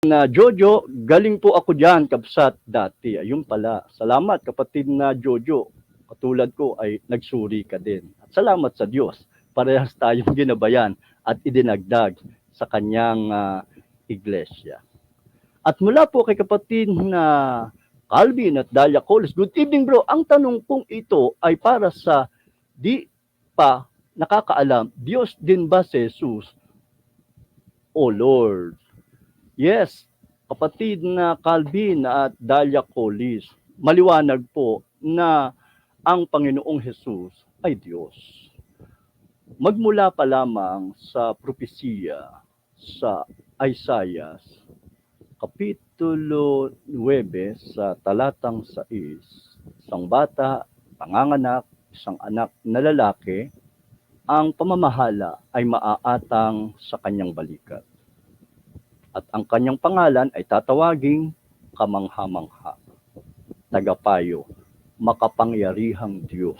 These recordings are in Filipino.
Na Jojo, galing po ako diyan kabsat dati. Ayun pala. Salamat kapatid na Jojo. Katulad ko ay nagsuri ka din. At salamat sa Diyos. Parehas tayong ginabayan at idinagdag sa kanyang iglesia. At mula po kay kapatid na Calvin at Dalia Coles. Good evening bro. Ang tanong kong ito ay para sa di pa nakakaalam, Diyos din ba si Jesus? O Lord. Yes, kapatid na Calvin at Dalia Coles, maliwanag po na ang Panginoong Jesus ay Diyos. Magmula pa lamang sa propesiya sa Isaiah, Kapitulo 9 sa talatang 6, isang bata, panganganak, isang anak na lalaki, ang pamamahala ay maaatang sa kanyang balikat. At ang kanyang pangalan ay tatawaging Kamangha-mangha, Tagapayo, Makapangyarihang Diyos,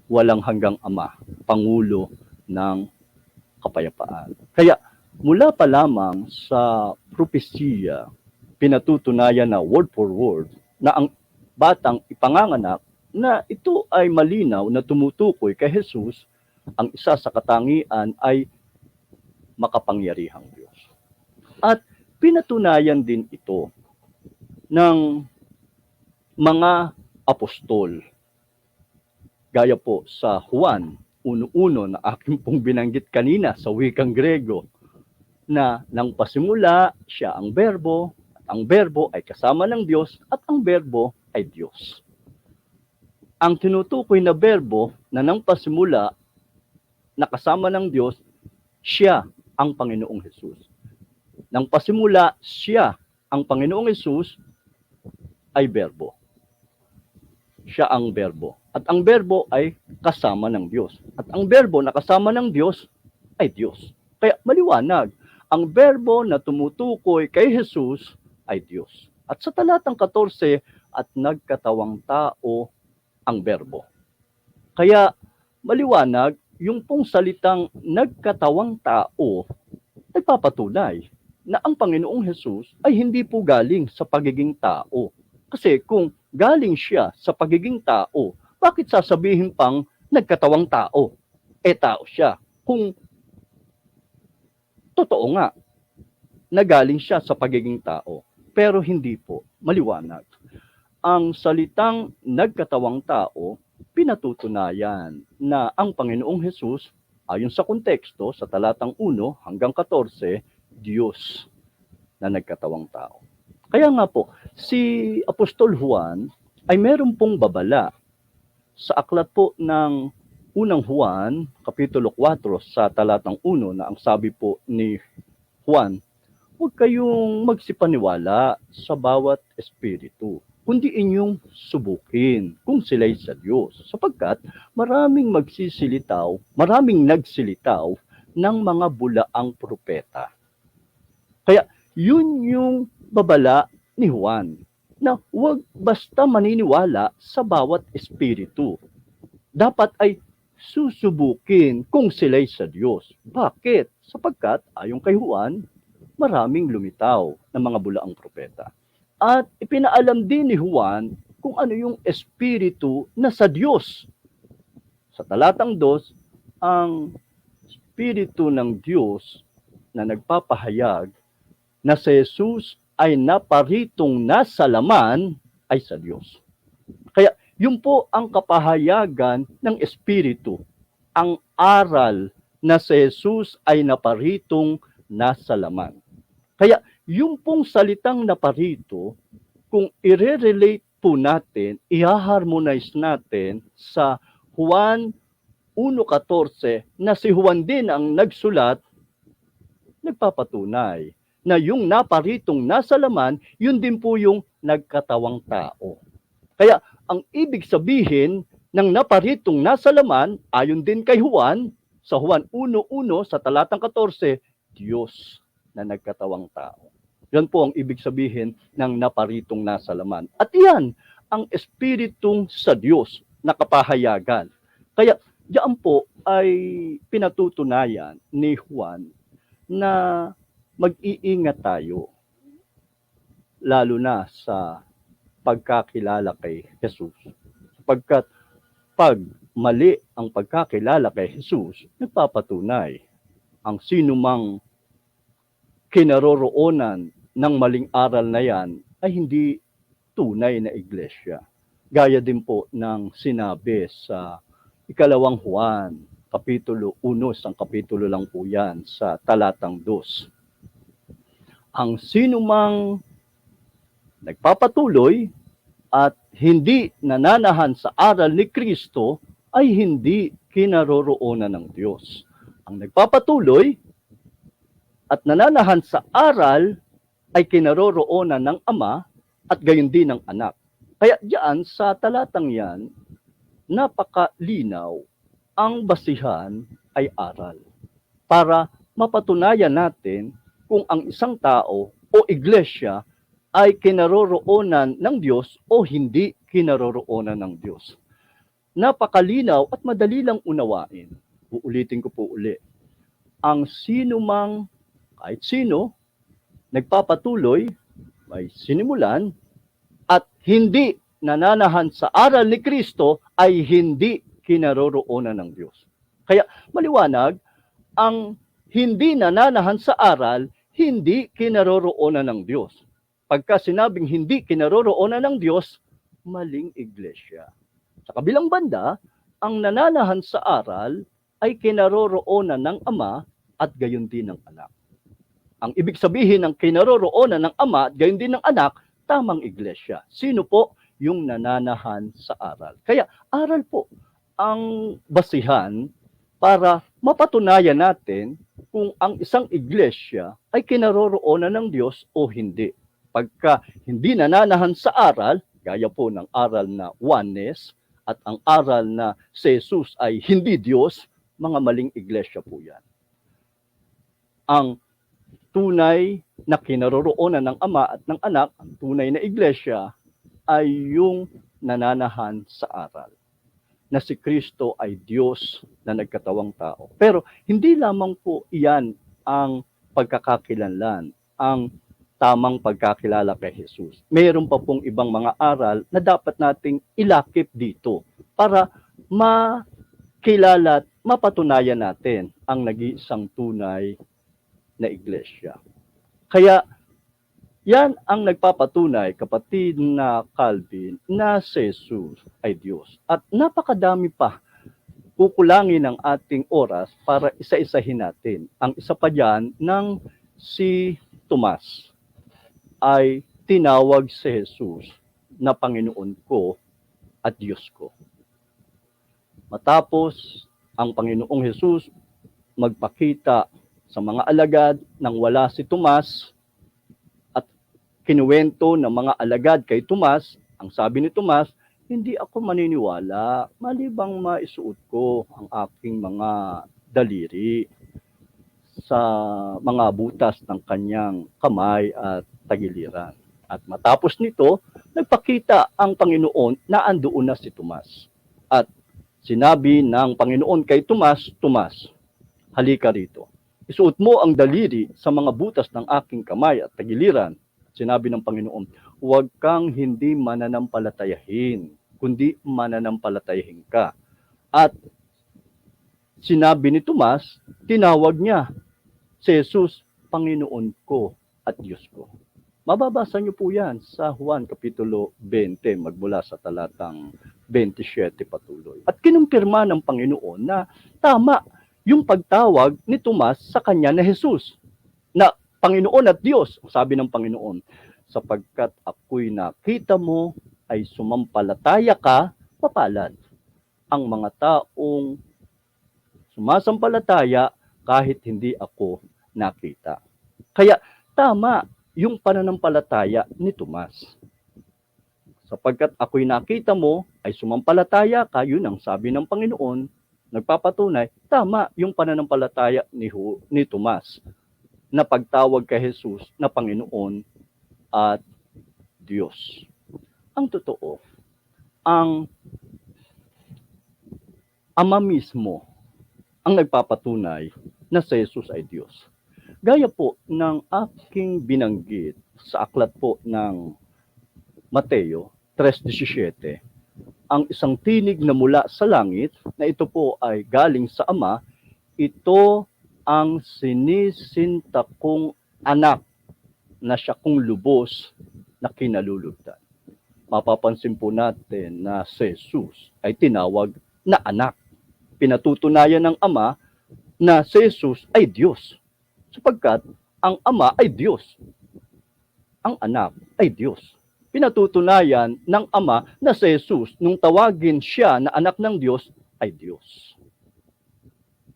Walang hanggang Ama, Pangulo ng Kapayapaan. Kaya mula pa lamang sa propesiya, pinatutunayan na word for word na ang batang ipanganganak na ito ay malinaw na tumutukoy kay Jesus, ang isa sa katangian ay makapangyarihang Diyos. At pinatunayan din ito ng mga apostol. Gaya po sa Juan 1:1 na aking pong binanggit kanina sa wikang Grego, na nang pasimula siya ang berbo, at ang berbo ay kasama ng Diyos, at ang berbo ay Diyos. Ang tinutukoy na berbo na nang pasimula na kasama ng Diyos, siya ang Panginoong Jesus. Nang pasimula siya, ang Panginoong Jesus, ay berbo. Siya ang berbo. At ang berbo ay kasama ng Diyos. At ang berbo na kasama ng Diyos ay Diyos. Kaya maliwanag, ang berbo na tumutukoy kay Jesus ay Diyos. At sa talatang 14, at nagkatawang tao ang berbo. Kaya maliwanag, yung pong salitang nagkatawang tao, nagpapatunay na ang Panginoong Jesus ay hindi po galing sa pagiging tao. Kasi kung galing siya sa pagiging tao, bakit sasabihin pang nagkatawang tao? Tao siya. Kung totoo nga, na galing siya sa pagiging tao. Pero hindi po, maliwanag. Ang salitang nagkatawang tao, pinatutunayan na ang Panginoong Jesus, ayon sa konteksto, sa talatang 1 hanggang 14, Diyos na nagkatawang tao. Kaya nga po, si Apostol Juan ay meron pong babala sa aklat po ng unang Juan, Kapitulo 4, sa talatang 1, na ang sabi po ni Juan, huwag kayong magsipaniwala sa bawat espiritu, kundi inyong subukin kung sila'y sa Diyos. Sapagkat maraming nagsilitaw ng mga bulaang propeta. Kaya yun yung babala ni Juan, na huwag basta maniniwala sa bawat espiritu. Dapat ay susubukin kung sila'y sa Diyos. Bakit? Sapagkat ayon kay Juan, maraming lumitaw na mga bulaang propeta. At ipinaalam din ni Juan kung ano yung espiritu na sa Diyos. Sa talatang 2, ang espiritu ng Diyos na nagpapahayag na si Jesus ay naparitong nasa laman ay sa Diyos. Kaya yun po ang kapahayagan ng espiritu, ang aral na si Jesus ay naparitong nasa laman. Kaya yung pong salitang naparito, kung i-relate po natin, i-harmonize natin sa Juan 1:14, na si Juan din ang nagsulat, nagpapatunay na yung naparitong nasa laman, yun din po yung nagkatawang tao. Kaya ang ibig sabihin ng naparitong nasa laman, ayon din kay Juan, sa Juan 1:1 sa talatang 14, Diyos na nagkatawang tao. Yan po ang ibig sabihin ng naparitong nasa laman. At yan ang espiritong sa Diyos na kapahayagan. Kaya diyan po ay pinatutunayan ni Juan na mag-iingat tayo, lalo na sa pagkakilala kay Jesus. Sapagkat pag mali ang pagkakilala kay Jesus, nagpapatunay ang sinumang kinaroroonan ng maling aral na yan ay hindi tunay na iglesia. Gaya din po ng sinabi sa ikalawang Juan, kapitulo 1, isang kapitulo lang po yan, sa talatang 2. Ang sinumang nagpapatuloy at hindi nananahan sa aral ni Kristo ay hindi kinaroroonan ng Diyos. Ang nagpapatuloy at nananahan sa aral ay kinaroroonan ng Ama at gayon din ng Anak. Kaya diyan sa talatang yan, napakalinaw, ang basihan ay aral. Para mapatunayan natin kung ang isang tao o iglesia ay kinaroroonan ng Diyos o hindi kinaroroonan ng Diyos. Napakalinaw at madali lang unawain. Uulitin ko po uli. Ang sinumang, kahit sino, nagpapatuloy, may sinimulan, at hindi nananahan sa aral ni Kristo ay hindi kinaroroonan ng Diyos. Kaya maliwanag, ang hindi nananahan sa aral, hindi kinaroroonan ng Diyos. Pagka sinabing hindi kinaroroonan ng Diyos, maling iglesia. Sa kabilang banda, ang nananahan sa aral ay kinaroroonan ng Ama at gayon din ng Anak. Ang ibig sabihin ng kinaroroonan ng Ama at gayon din ng Anak, tamang iglesia. Sino po? Yung nananahan sa aral. Kaya aral po ang basihan para mapatunayan natin kung ang isang iglesia ay kinaroroonan ng Diyos o hindi. Pagka hindi nananahan sa aral, gaya po ng aral na oneness at ang aral na si Jesus ay hindi Diyos, mga maling iglesia po yan. Ang tunay na kinaroroonan ng Ama at ng Anak, ang tunay na iglesia, ay yung nananahan sa aral. Na si Kristo ay Diyos na nagkatawang tao. Pero hindi lamang po iyan ang pagkakakilanlan, ang tamang pagkakilala kay Jesus. Mayroon pa pong ibang mga aral na dapat nating ilakip dito para makilala at mapatunayan natin ang nag-iisang tunay na iglesia. Kaya yan ang nagpapatunay, kapatid na Calvin, na si Jesus ay Diyos. At napakadami pa kukulangin ang ating oras para isa-isahin natin. Ang isa pa dyan ng si Tomas ay tinawag si Jesus na Panginoon ko at Diyos ko. Matapos ang Panginoong Jesus magpakita sa mga alagad nang wala si Tomas, kinuwento ng mga alagad kay Tomas, ang sabi ni Tomas, hindi ako maniniwala malibang maisuot ko ang aking mga daliri sa mga butas ng kanyang kamay at tagiliran. At matapos nito, nagpakita ang Panginoon na andoon na si Tomas. At sinabi ng Panginoon kay Tomas, Tomas, halika rito. Isuot mo ang daliri sa mga butas ng aking kamay at tagiliran. Sinabi ng Panginoon, huwag kang hindi mananampalatayahin, kundi mananampalatayahin ka. At sinabi ni Tomas, tinawag niya si Jesus, Panginoon ko at Diyos ko. Mababasa niyo po yan sa Juan Kapitulo 20, magmula sa talatang 27 patuloy. At kinumpirma ng Panginoon na tama yung pagtawag ni Tomas sa kanya na Jesus, na Panginoon at Diyos, sabi ng Panginoon, sapagkat ako'y nakita mo ay sumampalataya ka, mapalad. Ang mga taong sumasampalataya kahit hindi ako nakita. Kaya tama yung pananampalataya ni Tomas. Sapagkat ako'y nakita mo ay sumampalataya ka, yun ang sabi ng Panginoon, nagpapatunay, tama yung pananampalataya ni Tomas na pagtawag kay Jesus na Panginoon at Diyos. Ang totoo, ang Ama mismo ang nagpapatunay na si Jesus ay Diyos. Gaya po ng aking binanggit sa aklat po ng Mateo 3:17, ang isang tinig na mula sa langit na ito po ay galing sa Ama, ito ang sinisinta kong anak na siya kong lubos na kinalulugdan. Mapapansin po natin na si Jesus ay tinawag na anak. Pinatutunayan ng Ama na si Jesus ay Diyos. Sapagkat ang Ama ay Diyos. Ang anak ay Diyos. Pinatutunayan ng Ama na si Jesus, nung tawagin siya na anak ng Diyos, ay Diyos.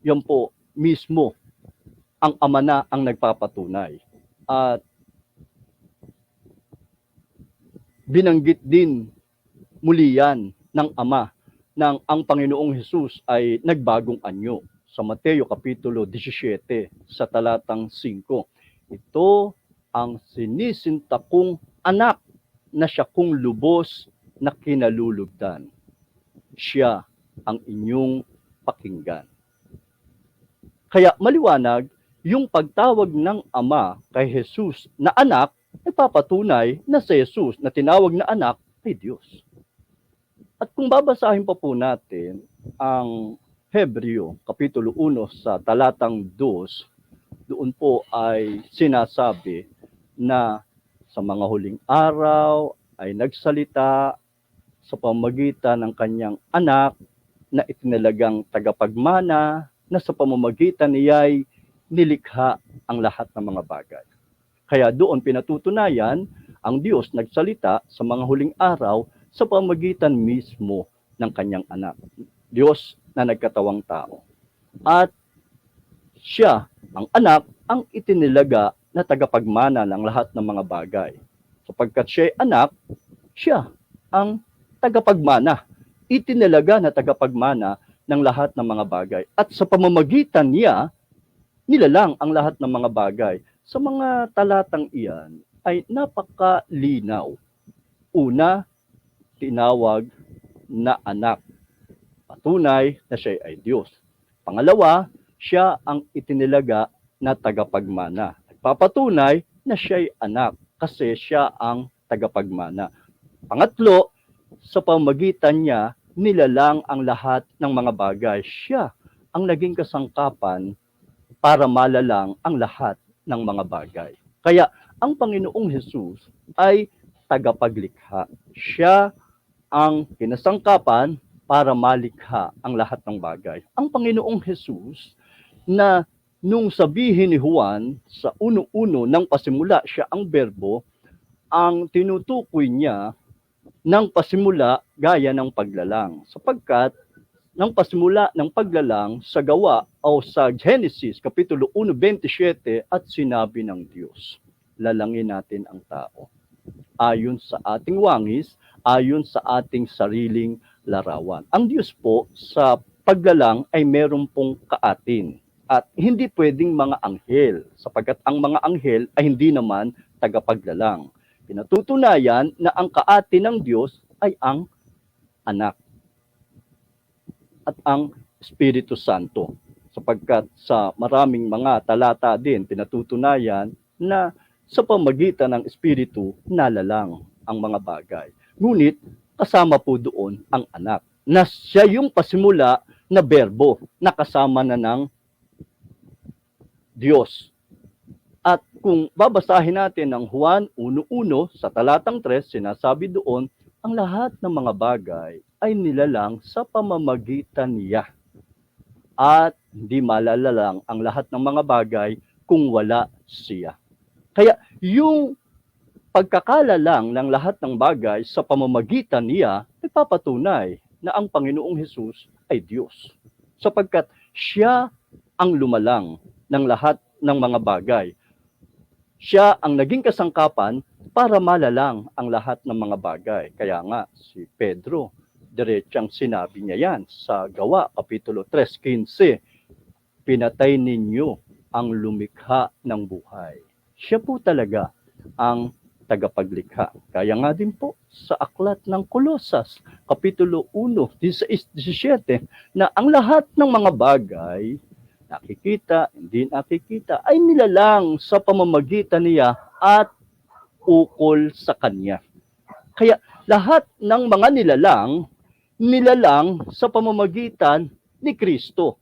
Yan po mismo ang Ama na ang nagpapatunay. At binanggit din muli yan ng Ama nang ang Panginoong Hesus ay nagbagong anyo sa Mateo Kapitulo 17 sa talatang 5. Ito ang sinisinta kong anak na siya kong lubos na kinalulugdan. Siya ang inyong pakinggan. Kaya maliwanag, yung pagtawag ng Ama kay Hesus na anak, nagpapatunay na si Jesus na tinawag na anak ay Diyos. At kung babasahin pa po natin ang Hebreo Kapitulo 1 sa talatang 2, doon po ay sinasabi na sa mga huling araw ay nagsalita sa pamamagitan ng kanyang anak na itinalagang tagapagmana na sa pamamagitan niya'y nilikha ang lahat ng mga bagay. Kaya doon pinatutunayan, ang Diyos nagsalita sa mga huling araw sa pamamagitan mismo ng kanyang anak. Diyos na nagkatawang tao. At siya, ang anak, ang itinilaga na tagapagmana ng lahat ng mga bagay. Sapagkat siya ay anak, siya ang tagapagmana. Itinilaga na tagapagmana ng lahat ng mga bagay. At sa pamamagitan niya, nilalang ang lahat ng mga bagay. Sa mga talatang iyan ay napakalinaw. Una, tinawag na anak. Patunay na siya ay Diyos. Pangalawa, siya ang itinilaga na tagapagmana. Nagpapatunay na siya ay anak kasi siya ang tagapagmana. Pangatlo, sa pamagitan niya, nilalang ang lahat ng mga bagay. Siya ang naging kasangkapan para malalang ang lahat ng mga bagay. Kaya ang Panginoong Hesus ay tagapaglikha. Siya ang kinasangkapan para malikha ang lahat ng bagay. Ang Panginoong Hesus na nung sabihin ni Juan sa 1:1 ng pasimula siya ang berbo, ang tinutukoy niya ng pasimula gaya ng paglalang. Sapagkat ng pasimula ng paglalang sa gawa o sa Genesis Kapitulo 1:27 at sinabi ng Diyos, lalangin natin ang tao ayon sa ating wangis, ayon sa ating sariling larawan. Ang Diyos po sa paglalang ay meron pong kaatin at hindi pwedeng mga anghel sapagkat ang mga anghel ay hindi naman tagapaglalang. Pinatutunayan na ang kaatin ng Diyos ay ang anak at ang Espiritu Santo. Sapagkat sa maraming mga talata din, pinatutunayan na sa pamagitan ng Espiritu, nalalang ang mga bagay. Ngunit, kasama po doon ang anak, na siya yung pasimula na berbo, na kasama na ng Diyos. At kung babasahin natin ang Juan 1:1 sa talatang 3, sinasabi doon, ang lahat ng mga bagay ay nilalang sa pamamagitan niya. At hindi malalalang ang lahat ng mga bagay kung wala siya. Kaya yung pagkakalalang ng lahat ng bagay sa pamamagitan niya ay papatunay na ang Panginoong Hesus ay Diyos. Sapagkat siya ang lumalang ng lahat ng mga bagay. Siya ang naging kasangkapan para malalang ang lahat ng mga bagay. Kaya nga si Pedro, diretsang sinabi niya yan sa Gawa, Kapitulo 3:15, pinatay ninyo ang lumikha ng buhay. Siya po talaga ang tagapaglikha. Kaya nga din po sa aklat ng Kolosas, Kapitulo 1:16-17, na ang lahat ng mga bagay nakikita, hindi nakikita, ay nilalang sa pamamagitan niya at ukol sa Kanya. Kaya lahat ng mga nilalang sa pamamagitan ni Kristo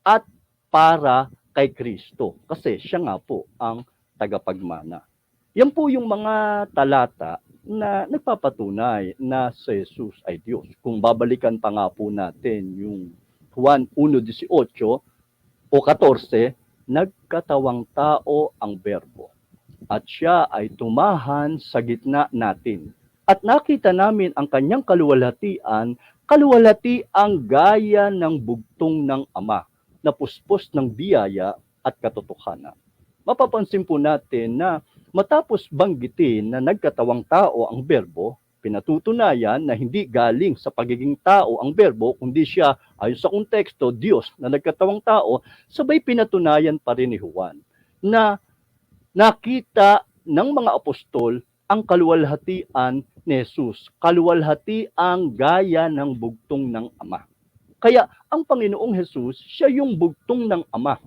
at para kay Kristo. Kasi siya nga po ang tagapagmana. Yan po yung mga talata na nagpapatunay na si Jesus ay Diyos. Kung babalikan pa nga po natin yung Juan 1:18 o 14, nagkatawang tao ang Berbo at siya ay tumahan sa gitna natin. At nakita namin ang kanyang kaluwalhatian ang gaya ng bugtong ng Ama, na puspos ng biyaya at katotohanan. Mapapansin po natin na matapos banggitin na nagkatawang tao ang Berbo, pinatutunayan na hindi galing sa pagiging tao ang Berbo, kundi siya, ayon sa konteksto, Diyos na nagkatawang tao, sabay pinatunayan pa rin ni Juan na nakita ng mga apostol ang kaluwalhatian ni Jesus, kaluwalhatiang gaya ng bugtong ng Ama. Kaya ang Panginoong Jesus, siya yung bugtong ng Ama.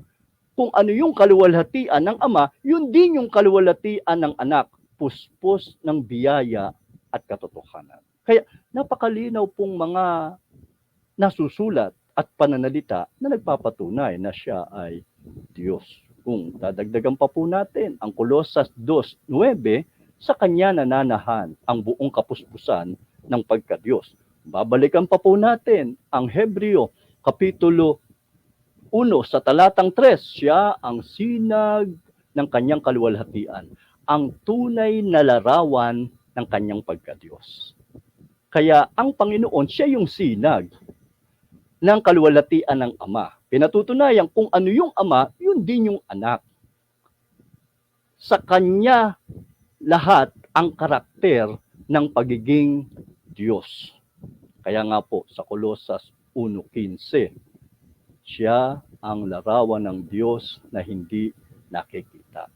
Kung ano yung kaluwalhatian ng Ama, yun din yung kaluwalhatian ng Anak, puspos ng biyaya at katotohanan. Kaya napakalinaw pong mga nasusulat at pananalita na nagpapatunay na siya ay Diyos. Kung dadagdagan pa po natin ang Kolosas 2:9, sa Kanya nananahan ang buong kapuspusan ng pagka-Diyos. Babalikan pa po natin ang Hebreo, Kapitulo 1 sa talatang 3, siya ang sinag ng kanyang kaluwalhatian, ang tunay na larawan ng kanyang pagka-Diyos. Kaya ang Panginoon, siya yung sinag ng kaluwalhatian ng Ama. Pinatutunayan kung ano yung Ama, yun din yung Anak. Sa Kanya lahat ang karakter ng pagiging Diyos. Kaya nga po sa Kolosas 1:15, siya ang larawan ng Diyos na hindi nakikita.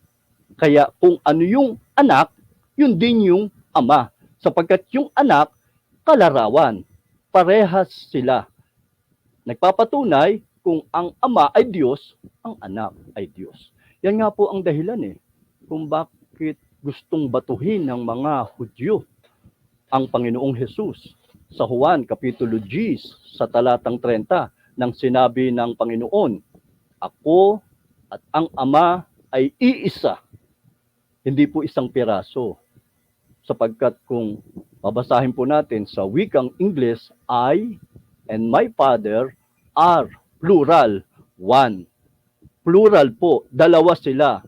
Kaya kung ano yung anak, yun din yung ama. Sapagkat yung anak, kalarawan. Parehas sila. Nagpapatunay kung ang ama ay Diyos, ang anak ay Diyos. Yan nga po ang dahilan kung bakit gustong batuhin ng mga Hudyo ang Panginoong Jesus. Sa Juan Kapitulo 10 sa talatang 30, nang sinabi ng Panginoon, ako at ang Ama ay iisa, hindi po isang piraso. Sapagkat kung babasahin po natin sa wikang Ingles, I and my Father are plural, one. Plural po, dalawa sila.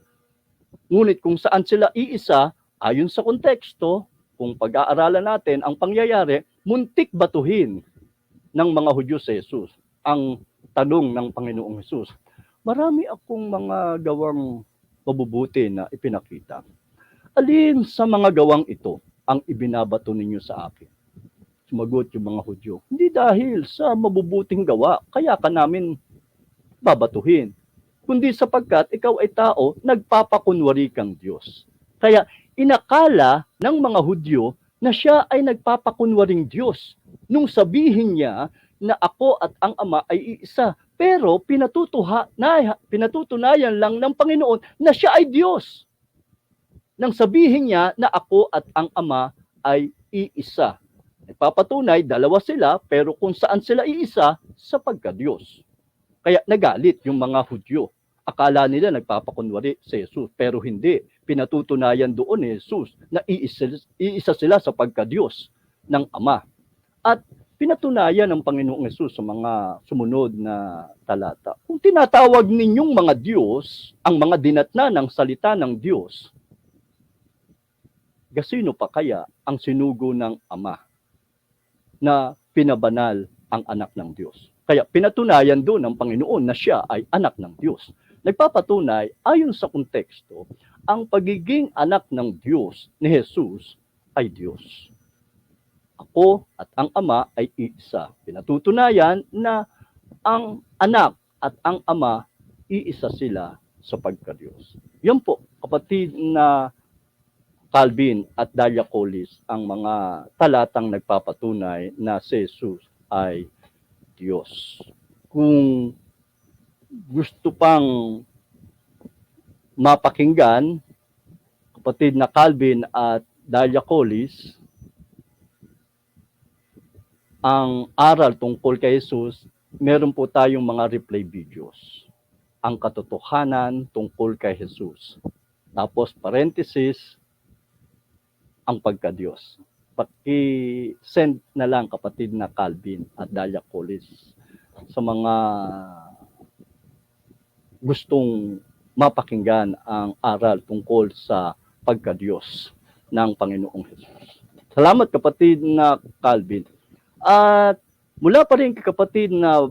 Ngunit kung saan sila iisa, ayon sa konteksto, kung pag-aaralan natin ang pangyayari, muntik batuhin ng mga Hudyo si Jesus. Ang tanong ng Panginoong Jesus, marami akong mga gawang mabubuti na ipinakita. Alin sa mga gawang ito ang ibinabato ninyo sa akin? Sumagot yung mga Hudyo, hindi dahil sa mabubuting gawa, kaya ka namin babatuhin, kundi sapagkat ikaw ay tao, nagpapakunwari kang Diyos. Kaya inakala ng mga Hudyo na siya ay nagpapakunwaring Diyos nung sabihin niya na ako at ang Ama ay iisa. Pero pinatutunayan lang ng Panginoon na siya ay Diyos. Nang sabihin niya na ako at ang Ama ay iisa. Nagpapatunay, dalawa sila, pero kung saan sila iisa, sa pagka-Diyos. Kaya nagalit yung mga Hudyo. Akala nila nagpapakunwari si Jesus, pero hindi. Pinatutunayan doon ni Jesus na iisa sila sa pagka-Diyos ng Ama. At pinatunayan ng Panginoong Jesus sa mga sumunod na talata. Kung tinatawag ninyong mga Diyos, ang mga dinatna ng salita ng Diyos, gasino pa kaya ang sinugo ng Ama na pinabanal ang anak ng Diyos? Kaya pinatunayan doon ng Panginoon na siya ay anak ng Diyos. Nagpapatunay, ayon sa konteksto, ang pagiging anak ng Diyos ni Jesus ay Diyos. Ako at ang Ama ay iisa. Pinatutunayan na ang anak at ang Ama, iisa sila sa pagka-Diyos. Yan po, kapatid na Calvin at Dalia Collis, ang mga talatang nagpapatunay na si Jesus ay Diyos. Kung gusto pang mapakinggan, kapatid na Calvin at Dalia Collis, ang aral tungkol kay Jesus, meron po tayong mga replay videos. Ang katotohanan tungkol kay Jesus. Tapos parenthesis, ang pagka-Diyos. Paki-send na lang kapatid na Calvin at Dalia Collis sa mga gustong mapakinggan ang aral tungkol sa pagka-Diyos ng Panginoong Jesus. Salamat kapatid na Calvin. At mula pa rin kay kapatid na